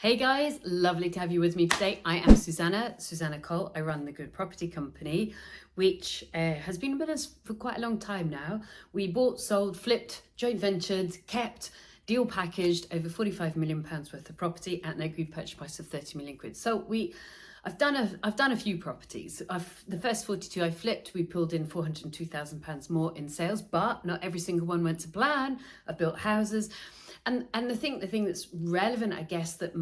Hey guys, lovely to have you with me today. I am Susannah Cole. I run the Good Property Company, which has been with us for quite a long time now. We bought, sold, flipped, joint ventured, kept, deal packaged over £45 million worth of property at an agreed purchase price of 30 million quid. So I've done a few properties. The first 42 I flipped, we pulled in £402,000 more in sales, but not every single one went to plan. I've built houses. And the thing that's relevant, I guess, that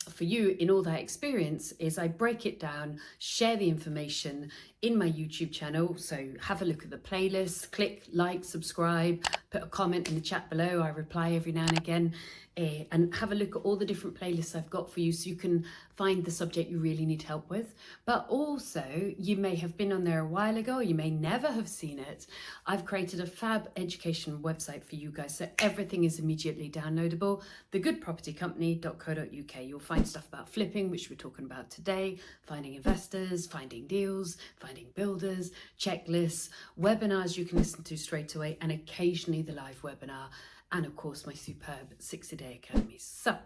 for you in all that experience is I break it down, share the information in my YouTube channel. So have a look at the playlist, click like, subscribe, put a comment in the chat below. I reply every now and again. And have a look at all the different playlists I've got for you so you can find the subject you really need help with. But also, you may have been on there a while ago, or you may never have seen it. I've created a fab education website for you guys, so everything is immediately downloadable. thegoodpropertycompany.co.uk. You'll find stuff about flipping, which we're talking about today, finding investors, finding deals, finding builders, checklists, webinars you can listen to straight away, and occasionally the live webinar. And of course, my superb 60-day academy. So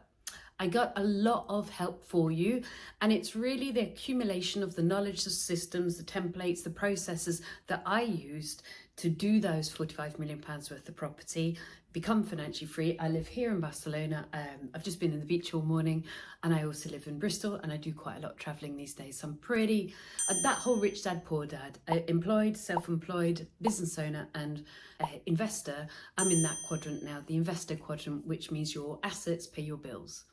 I got a lot of help for you, and it's really the accumulation of the knowledge, the systems, the templates, the processes that I used to do those £45 million worth of property, become financially free. I live here in Barcelona. I've just been in the beach all morning, and I also live in Bristol, and I do quite a lot of traveling these days. So I'm pretty, that whole rich dad, poor dad, employed, self-employed, business owner, and investor. I'm in that quadrant now, the investor quadrant, which means your assets pay your bills.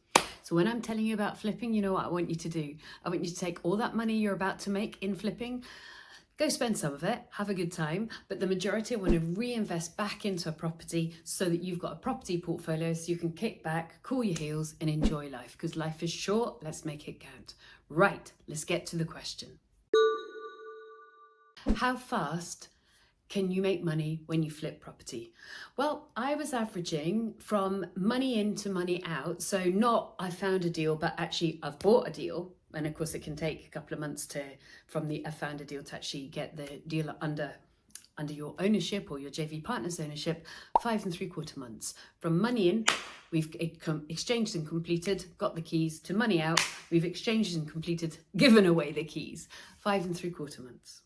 So when I'm telling you about flipping, you know what I want you to do? I want you to take all that money you're about to make in flipping, go spend some of it, have a good time, but the majority I want to reinvest back into a property so that you've got a property portfolio so you can kick back, cool your heels and enjoy life, because life is short. Let's make it count. Right, let's get to the question. How fast can you make money when you flip property? Well, I was averaging from money in to money out. So not I found a deal, but actually I've bought a deal. And of course it can take a couple of months from I found a deal to actually get the deal under your ownership or your JV partner's ownership, 5 3/4 months. From money in, we've exchanged and completed, got the keys, to money out, we've exchanged and completed, given away the keys, 5 3/4 months.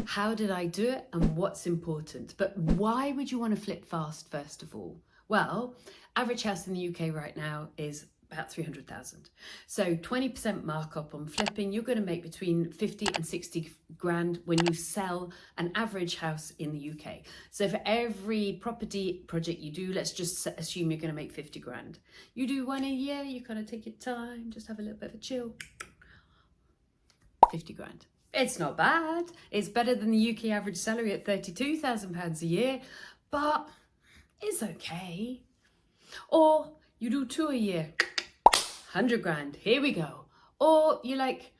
How did I do it and what's important? But why would you want to flip fast, first of all? Well, average house in the UK right now is about 300,000. So 20% markup on flipping, you're going to make between 50 and 60 grand when you sell an average house in the UK. So for every property project you do, let's just assume you're going to make 50 grand. You do one a year, you kind of take your time, just have a little bit of a chill. 50 grand. It's not bad. It's better than the UK average salary at £32,000 a year, but it's okay. Or you do 2 a year, 100 grand, here we go. Or you're like,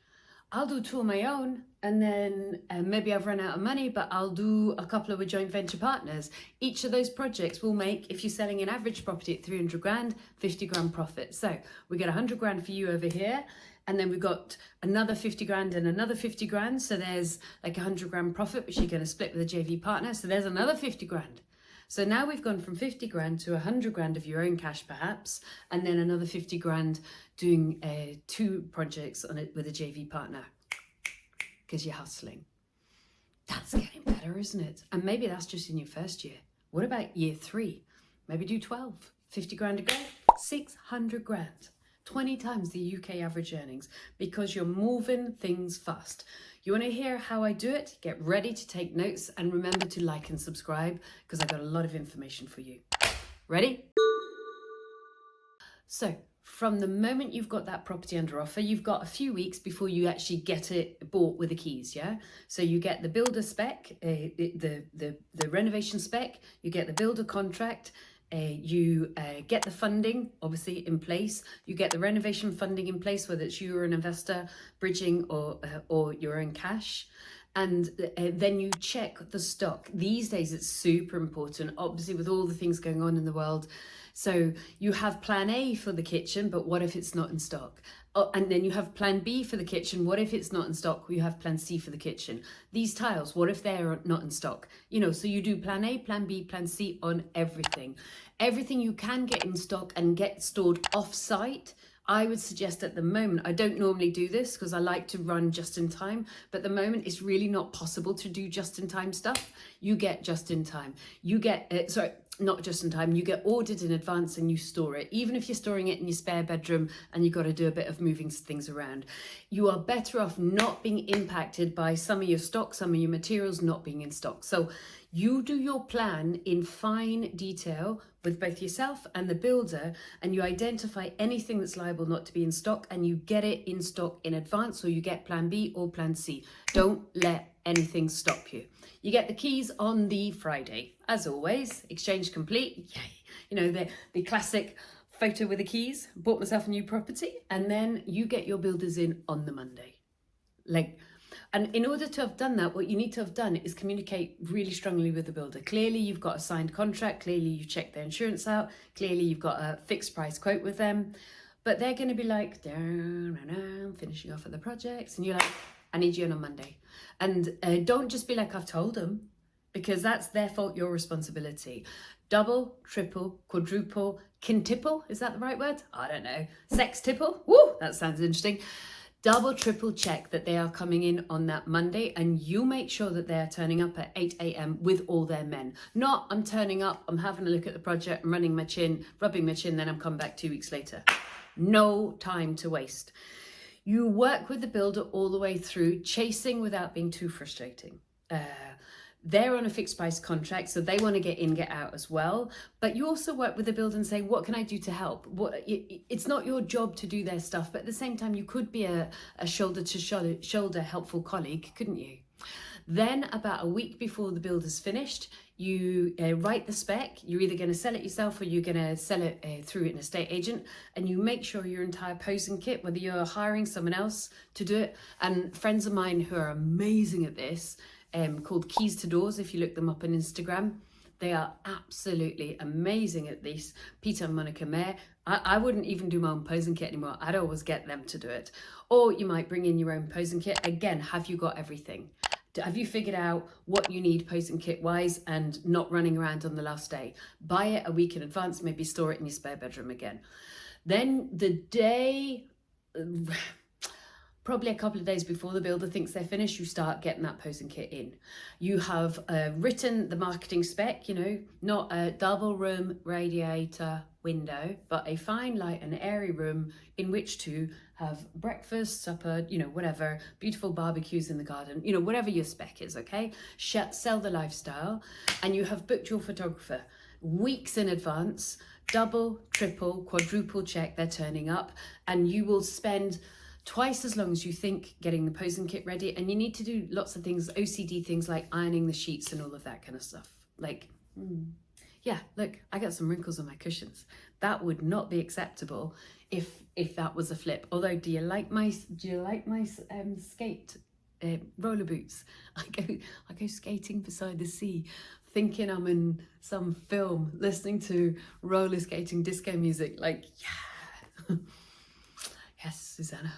I'll do 2 on my own, and then maybe I've run out of money, but I'll do a couple of joint venture partners. Each of those projects will make, if you're selling an average property at 300 grand, 50 grand profit. So we get 100 grand for you over here, and then we've got another 50 grand and another 50 grand. So there's like 100 grand profit, which you're going to split with a JV partner. So there's another 50 grand. So now we've gone from 50 grand to 100 grand of your own cash perhaps, and then another 50 grand doing 2 projects on it with a JV partner, because you're hustling. That's getting better, isn't it? And maybe that's just in your first year. What about year 3? Maybe do 12, 50 grand a go, 600 grand. 20 times the UK average earnings, because you're moving things fast. You want to hear how I do it? Get ready to take notes, and remember to like and subscribe, because I've got a lot of information for you. Ready? So from the moment you've got that property under offer, you've got a few weeks before you actually get it bought with the keys, yeah? So you get the builder spec, the renovation spec, you get the builder contract, you get the funding obviously in place, you get the renovation funding in place, whether it's you or an investor bridging or your own cash, and then you check the stock. These days it's super important, obviously, with all the things going on in the world. So you have plan A for the kitchen, but what if it's not in stock? Oh, and then you have plan B for the kitchen. What if it's not in stock? You have plan C for the kitchen. These tiles, what if they're not in stock? You know, so you do plan A, plan B, plan C on everything. Everything you can get in stock and get stored off-site, I would suggest at the moment, I don't normally do this because I like to run just in time, but at the moment it's really not possible to do just in time stuff. You get just in time. You get, not just in time, you get ordered in advance and you store it. Even if you're storing it in your spare bedroom and you've got to do a bit of moving things around, you are better off not being impacted by some of your stock, some of your materials not being in stock. So you do your plan in fine detail with both yourself and the builder, and you identify anything that's liable not to be in stock and you get it in stock in advance, or you get plan B or plan C. Don't let anything stop you. You get the keys on the Friday. As always, exchange complete. Yay. You know, the classic photo with the keys, bought myself a new property, and then you get your builders in on the Monday. And in order to have done that, what you need to have done is communicate really strongly with the builder. Clearly, you've got a signed contract. Clearly, you've checked their insurance out. Clearly, you've got a fixed price quote with them. But they're going to be like, finishing off at the projects. And you're like, I need you in on Monday. And don't just be like, I've told them, because that's their fault, your responsibility. Double, triple, quadruple, quintuple. Is that the right word? I don't know. Sextuple. Woo, that sounds interesting. Double, triple check that they are coming in on that Monday, and you make sure that they are turning up at 8 a.m. with all their men. Not, I'm turning up, I'm having a look at the project, I'm running my chin, rubbing my chin, then I'm coming back 2 weeks later. No time to waste. You work with the builder all the way through, chasing without being too frustrating. They're on a fixed price contract, so they want to get in, get out as well. But you also work with the builder and say, what can I do to help? It's not your job to do their stuff, but at the same time, you could be a shoulder to shoulder helpful colleague, couldn't you? Then about a week before the builder's finished, you write the spec. You're either going to sell it yourself or you're going to sell it through an estate agent, and you make sure your entire posing kit, whether you're hiring someone else to do it. And friends of mine who are amazing at this, called Keys to Doors, if you look them up on Instagram, they are absolutely amazing at this. Peter and Monica Mayer. I wouldn't even do my own posing kit anymore. I'd always get them to do it. Or you might bring in your own posing kit. Again, have you got everything? Have you figured out what you need posing kit wise and not running around on the last day? Buy it a week in advance, maybe store it in your spare bedroom again. Then the day, probably a couple of days before the builder thinks they're finished, you start getting that posing kit in. You have written the marketing spec, you know, not a double room radiator window, but a fine, light and airy room in which to have breakfast, supper, you know, whatever, beautiful barbecues in the garden, you know, whatever your spec is, okay? Sell the lifestyle, and you have booked your photographer weeks in advance, double, triple, quadruple check they're turning up, and you will spend twice as long as you think getting the posing kit ready. And you need to do lots of things, OCD things like ironing the sheets and all of that kind of stuff. Like, yeah, look, I got some wrinkles on my cushions. That would not be acceptable if that was a flip. Although, do you like my skate roller boots? I go skating beside the sea, thinking I'm in some film, listening to roller skating disco music. Like, yeah, yes, Susannah.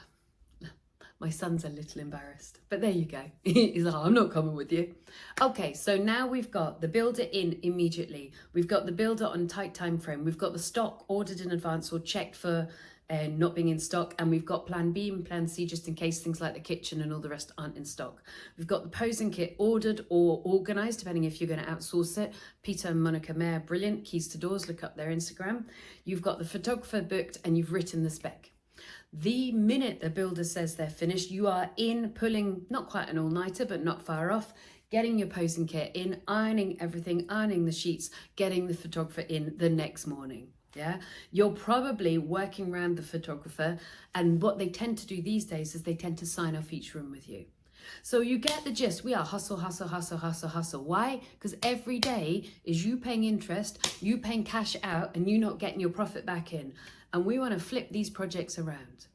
My son's a little embarrassed, but there you go. He's like, I'm not coming with you. Okay, so now we've got the builder in immediately. We've got the builder on tight time frame. We've got the stock ordered in advance or checked for not being in stock. And we've got plan B and plan C just in case things like the kitchen and all the rest aren't in stock. We've got the posing kit ordered or organized, depending if you're going to outsource it. Peter and Monica Mayer, brilliant. Keys to Doors, look up their Instagram. You've got the photographer booked and you've written the spec. The minute the builder says they're finished, you are in, pulling, not quite an all-nighter, but not far off, getting your posing kit in, ironing everything, ironing the sheets, getting the photographer in the next morning. Yeah, you're probably working around the photographer, and what they tend to do these days is they tend to sign off each room with you. So you get the gist. We are hustle, hustle, hustle, hustle, hustle. Why? Because every day is you paying interest, you paying cash out, and you not getting your profit back in. And we want to flip these projects around.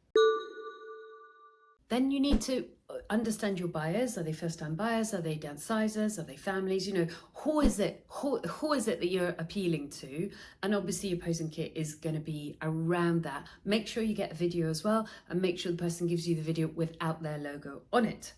Then you need to understand your buyers. Are they first-time buyers? Are they downsizers? Are they families? You know, who is it that you're appealing to? And obviously your posing kit is going to be around that. Make sure you get a video as well, and make sure the person gives you the video without their logo on it.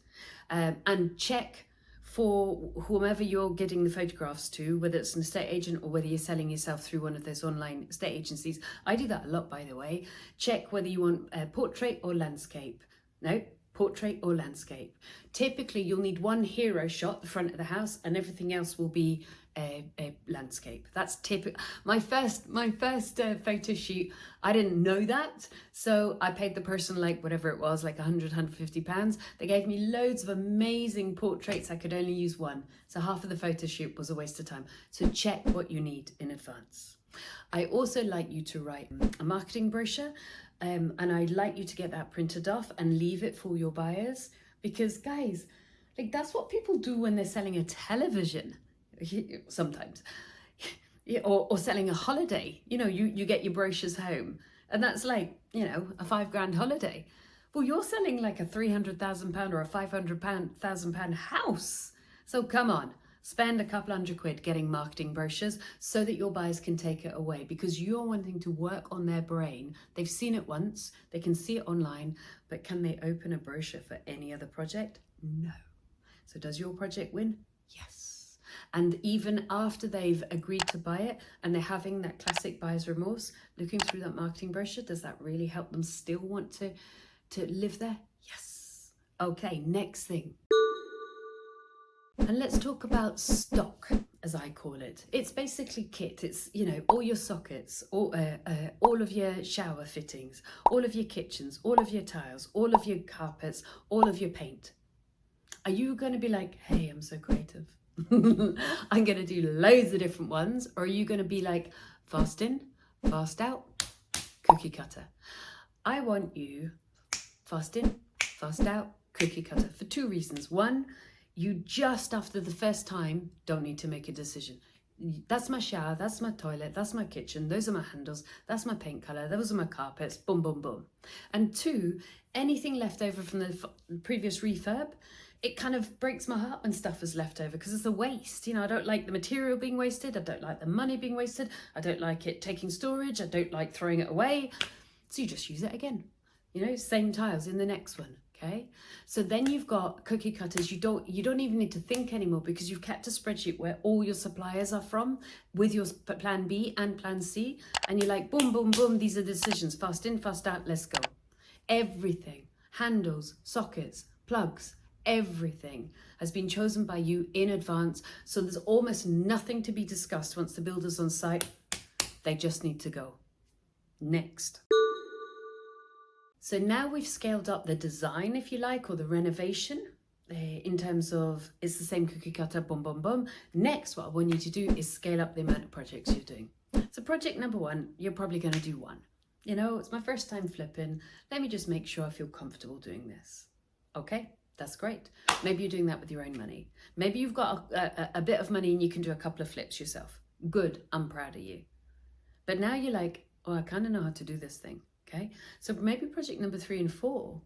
And check for whomever you're getting the photographs to, whether it's an estate agent or whether you're selling yourself through one of those online estate agencies. I do that a lot, by the way. Check whether you want a portrait or landscape. No, portrait or landscape. Typically, you'll need one hero shot, the front of the house, and everything else will be a landscape. That's typical. My first photo shoot, I didn't know that, so I paid the person like whatever it was, like 150 pounds. They gave me loads of amazing portraits. I could only use one, so half of the photo shoot was a waste of time. So check what you need in advance. I also like you to write a marketing brochure, and I'd like you to get that printed off and leave it for your buyers, because guys, like, that's what people do when they're selling a television sometimes, or selling a holiday. You know, you get your brochures home, and that's like, you know, a £5,000 holiday. Well, you're selling like a £300,000 or a £500,000 house. So come on, spend a couple £100 getting marketing brochures so that your buyers can take it away, because you're wanting to work on their brain. They've seen it once, they can see it online, but can they open a brochure for any other project? No. So does your project win? Yes. And even after they've agreed to buy it and they're having that classic buyer's remorse, looking through that marketing brochure, does that really help them still want to live there? Yes. Okay, next thing. And let's talk about stock, as I call it. It's basically kit. It's, you know, all your sockets, all of your shower fittings, all of your kitchens, all of your tiles, all of your carpets, all of your paint. Are you going to be like, hey, I'm so creative, I'm going to do loads of different ones? Or are you going to be like, fast in, fast out, cookie cutter? I want you fast in, fast out, cookie cutter, for two reasons. One, you just after the first time don't need to make a decision. That's my shower, that's my toilet, that's my kitchen, those are my handles, that's my paint colour, those are my carpets, boom, boom, boom. And two, anything left over from the previous refurb, it kind of breaks my heart when stuff is left over, because it's a waste. You know, I don't like the material being wasted, I don't like the money being wasted, I don't like it taking storage, I don't like throwing it away. So you just use it again. You know, same tiles in the next one. Okay, so then you've got cookie cutters. You don't even need to think anymore, because you've kept a spreadsheet where all your suppliers are from with your plan B and plan C, and you're like, boom, boom, boom, these are decisions, fast in, fast out, let's go. Everything, handles, sockets, plugs, everything has been chosen by you in advance, so there's almost nothing to be discussed once the builder's on site. They just need to go. Next. So now we've scaled up the design, if you like, or the renovation, in terms of it's the same cookie cutter, boom, boom, boom. Next, what I want you to do is scale up the amount of projects you're doing. So project number one, you're probably going to do one. You know, it's my first time flipping. Let me just make sure I feel comfortable doing this. Okay, that's great. Maybe you're doing that with your own money. Maybe you've got a bit of money and you can do a couple of flips yourself. Good, I'm proud of you. But now you're like, oh, I kind of know how to do this thing. Okay, so maybe project number 3 and 4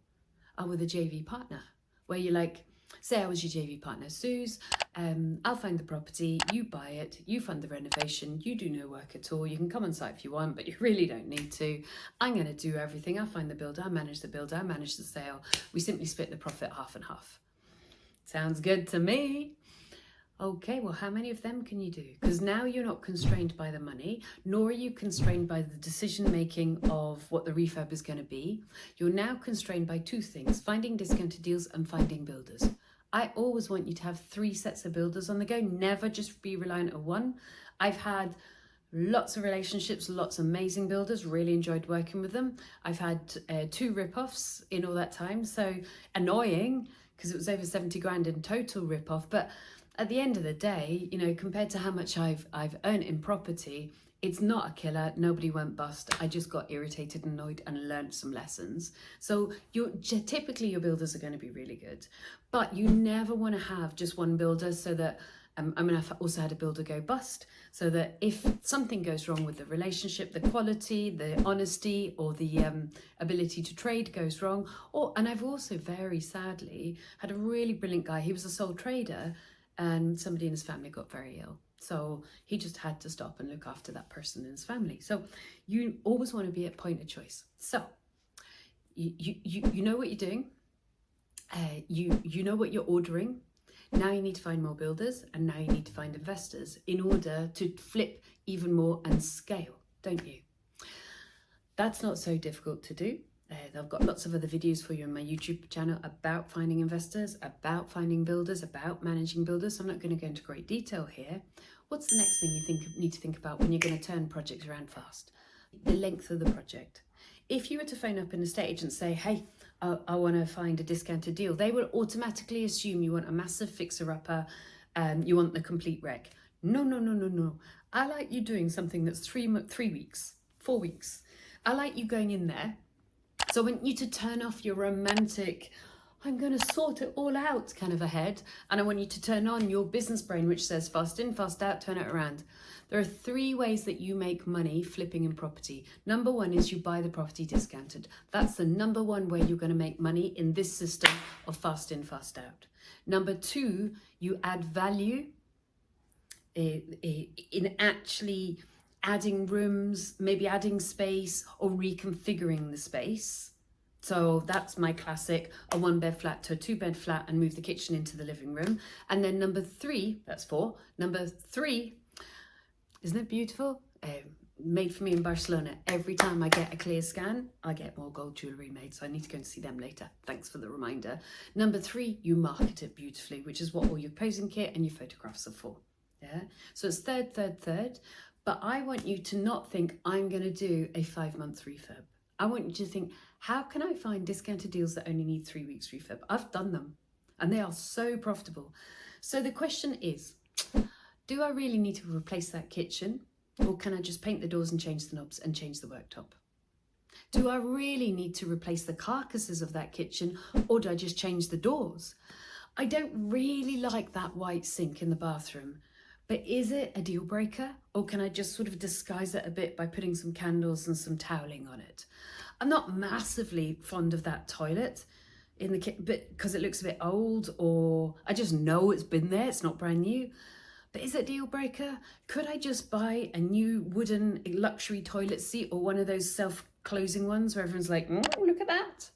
are with a JV partner, where you're like, say I was your JV partner, Suze, I'll find the property, you buy it, you fund the renovation, you do no work at all, you can come on site if you want, but you really don't need to. I'm going to do everything, I'll find the builder, I manage the sale, we simply split the profit half and half. Sounds good to me. Okay, well, how many of them can you do? Because now you're not constrained by the money, nor are you constrained by the decision-making of what the refurb is going to be. You're now constrained by two things: finding discounted deals and finding builders. I always want you to have 3 sets of builders on the go, never just be reliant on one. I've had lots of relationships, lots of amazing builders, really enjoyed working with them. I've had 2 rip-offs in all that time, so annoying, because it was over 70 grand in total rip-off, but at the end of the day, you know, compared to how much I've earned in property, it's not a killer. Nobody went bust. I just got irritated and annoyed and learned some lessons. So typically your builders are going to be really good, but you never want to have just one builder, so that I've also had a builder go bust, so that if something goes wrong with the relationship, the quality, the honesty, or the ability to trade goes wrong, and I've also very sadly had a really brilliant guy. He was a sole trader, and somebody in his family got very ill. So he just had to stop and look after that person in his family. So you always want to be at point of choice. So you know what you're doing. You know what you're ordering. Now you need to find more builders, and now you need to find investors in order to flip even more and scale, don't you? That's not so difficult to do. I've got lots of other videos for you on my YouTube channel about finding investors, about finding builders, about managing builders. So I'm not going to go into great detail here. What's the next thing you need to think about when you're going to turn projects around fast? The length of the project. If you were to phone up an estate agent and say, hey, I want to find a discounted deal, they will automatically assume you want a massive fixer-upper, you want the complete wreck. No. I like you doing something that's 3 weeks, 4 weeks. I like you going in there. So I want you to turn off your romantic, I'm going to sort it all out kind of a head. And I want you to turn on your business brain, which says fast in, fast out, turn it around. There are 3 ways that you make money flipping in property. Number 1 is you buy the property discounted. That's the number 1 way you're going to make money in this system of fast in, fast out. Number 2, you add value in actually adding rooms, maybe adding space or reconfiguring the space. So that's my classic, a 1-bed flat to a 2-bed flat and move the kitchen into the living room. And then number 3, that's 4. Number 3, isn't it beautiful? Made for me in Barcelona. Every time I get a clear scan, I get more gold jewellery made. So I need to go and see them later. Thanks for the reminder. Number 3, you market it beautifully, which is what all your posing kit and your photographs are for. Yeah. So it's third. But I want you to not think I'm going to do a 5-month refurb. I want you to think, how can I find discounted deals that only need 3 weeks refurb? I've done them and they are so profitable. So the question is, do I really need to replace that kitchen, or can I just paint the doors and change the knobs and change the worktop? Do I really need to replace the carcasses of that kitchen, or do I just change the doors? I don't really like that white sink in the bathroom. But is it a deal breaker, or can I just sort of disguise it a bit by putting some candles and some toweling on it? I'm not massively fond of that toilet in the kitchen, because it looks a bit old, or I just know it's been there, it's not brand new. But is it a deal breaker? Could I just buy a new wooden luxury toilet seat, or one of those self-closing ones where everyone's like, look at that?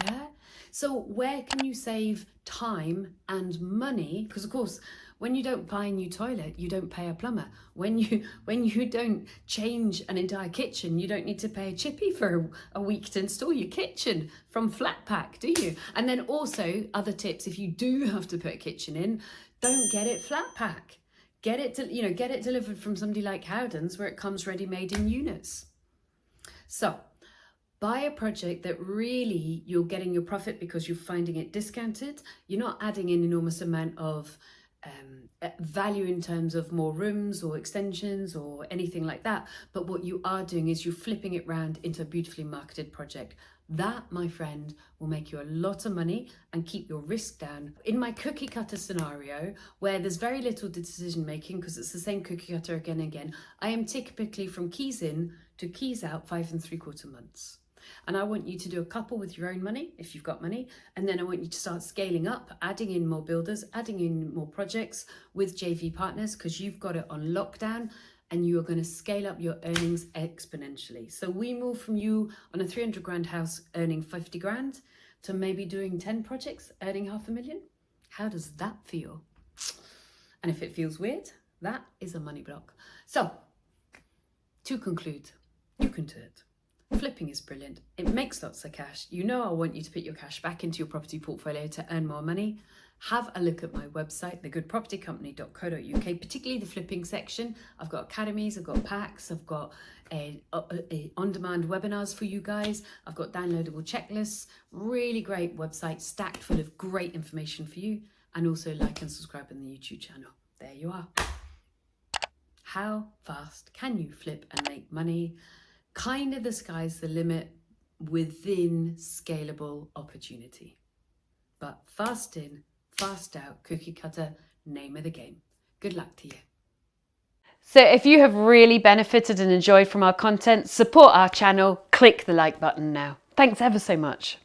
Yeah. So where can you save time and money? Because of course, when you don't buy a new toilet, you don't pay a plumber. When you don't change an entire kitchen, you don't need to pay a chippy for a week to install your kitchen from Flat Pack, do you? And then also, other tips, if you do have to put a kitchen in, don't get it Flat Pack. Get it delivered from somebody like Howden's, where it comes ready-made in units. So buy a project that really you're getting your profit because you're finding it discounted. You're not adding an enormous amount of value in terms of more rooms or extensions or anything like that. But what you are doing is you're flipping it round into a beautifully marketed project. That, my friend, will make you a lot of money and keep your risk down. In my cookie cutter scenario, where there's very little decision making because it's the same cookie cutter again and again, I am typically from keys in to keys out 5 3/4 months. And I want you to do a couple with your own money, if you've got money. And then I want you to start scaling up, adding in more builders, adding in more projects with JV partners, because you've got it on lockdown and you are going to scale up your earnings exponentially. So we move from you on a 300 grand house earning 50 grand to maybe doing 10 projects, earning $500,000. How does that feel? And if it feels weird, that is a money block. So to conclude, you can do it. Flipping is brilliant. It makes lots of cash. You know I want you to put your cash back into your property portfolio to earn more money. Have a look at my website, thegoodpropertycompany.co.uk, particularly the flipping section. I've got academies, I've got packs, I've got on-demand webinars for you guys. I've got downloadable checklists. Really great website, stacked full of great information for you. And also like and subscribe on the YouTube channel. There you are. How fast can you flip and make money? Kind of the sky's the limit within scalable opportunity. But fast in, fast out, cookie cutter, name of the game. Good luck to you. So if you have really benefited and enjoyed from our content, support our channel, click the like button now. Thanks ever so much.